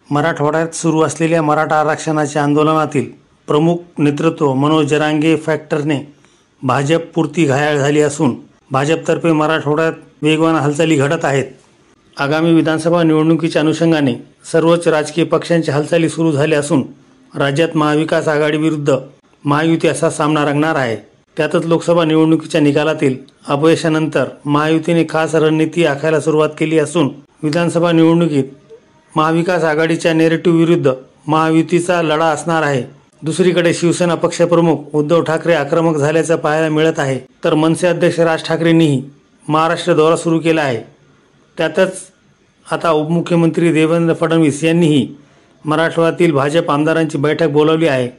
मराठवाड्यात सुरू असलेल्या मराठा आरक्षणाच्या आंदोलनातील प्रमुख नेतृत्व मनोज जरांगे फॅक्टरने भाजपपुरती घायाळ झाली असून भाजपतर्फे मराठवाड्यात वेगवान हालचाली घडत आहेत. आगामी विधानसभा निवडणुकीच्या अनुषंगाने सर्वच राजकीय पक्षांच्या हालचाली सुरू झाल्या असून राज्यात महाविकास आघाडी विरुद्ध महायुती असा सामना रंगणार आहे. त्यातच लोकसभा निवडणुकीच्या निकालातील अपयशानंतर महायुतीने खास रणनीती आखायला सुरुवात केली असून विधानसभा निवडणुकीत महाविकास आघाडीच्या नेरेटिव्ह विरुद्ध महायुतीचा लढा असणार आहे. दुसरीकडे शिवसेना पक्षप्रमुख उद्धव ठाकरे आक्रमक झाल्याचं पाहायला मिळत आहे, तर मनसे अध्यक्ष राज ठाकरेंनीही महाराष्ट्र दौरा सुरू केला आहे. त्यातच आता उपमुख्यमंत्री देवेंद्र फडणवीस यांनीही मराठवाड्यातील भाजप आमदारांची बैठक बोलावली आहे.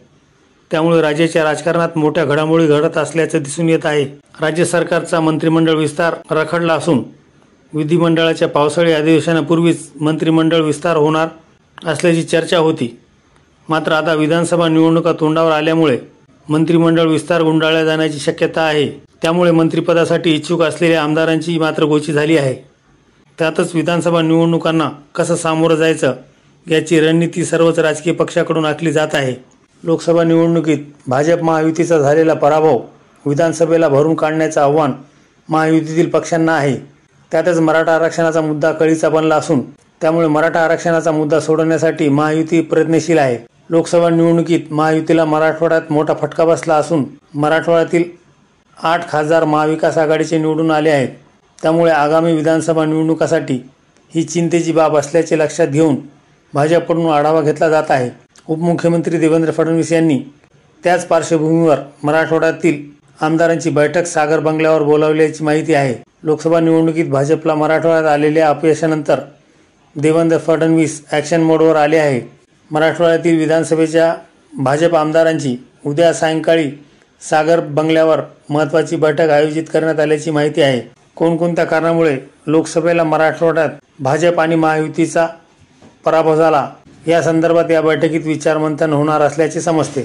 त्यामुळे राज्याच्या राजकारणात मोठ्या घडामोडी घडत असल्याचं दिसून येत आहे. राज्य सरकारचा मंत्रिमंडळ विस्तार रखडला असून विधिमंडळाच्या पावसाळी अधिवेशनापूर्वीच मंत्रिमंडळ विस्तार होणार असल्याची चर्चा होती. मात्र आता विधानसभा निवडणुका तोंडावर आल्यामुळे मंत्रिमंडळ विस्तार गुंडाळला जाण्याची शक्यता आहे. त्यामुळे मंत्रिपदासाठी इच्छुक असलेल्या आमदारांची मात्र गोची झाली आहे. त्यातच विधानसभा निवडणुकांना कसं सामोरं जायचं याची रणनीती सर्वच राजकीय पक्षाकडून आखली जात आहे. लोकसभा निवडणुकीत भाजप महायुतीचा झालेला पराभव विधानसभेला भरून काढण्याचं आव्हान महायुतीतील पक्षांना आहे. त्यातच मराठा आरक्षणाचा मुद्दा कळीचा बनला असून त्यामुळे मराठा आरक्षणाचा मुद्दा सोडवण्यासाठी महायुती प्रयत्नशील आहे. लोकसभा निवडणुकीत महायुतीला मराठवाड्यात मोठा फटका बसला असून मराठवाड्यातील 8 खासदार महाविकास आघाडीचे निवडून आले आहेत. त्यामुळे आगामी विधानसभा निवडणुकासाठी ही चिंतेची बाब असल्याचे लक्षात घेऊन भाजपकडून आढावा घेतला जात आहे. उपमुख्यमंत्री देवेंद्र फडणवीस यांनी त्याच पार्श्वभूमीवर मराठवाड्यातील आमदारांची बैठक सागर बंगल्यावर बोलावल्याची माहिती आहे. लोकसभा निवडणुकीत भाजपला मराठवाड्यात आलेल्या अपयशानंतर देवेंद्र फडणवीस ॲक्शन मोडवर आले आहे. मराठवाड्यातील विधानसभेच्या भाजप आमदारांची उद्या सायंकाळी सागर बंगल्यावर महत्त्वाची बैठक आयोजित करण्यात आल्याची माहिती आहे. कोणकोणत्या कारणामुळे लोकसभेला मराठवाड्यात भाजप आणि महायुतीचा पराभव झाला या संदर्भात या बैठकीत विचारमंथन होणार असल्याचे समजते.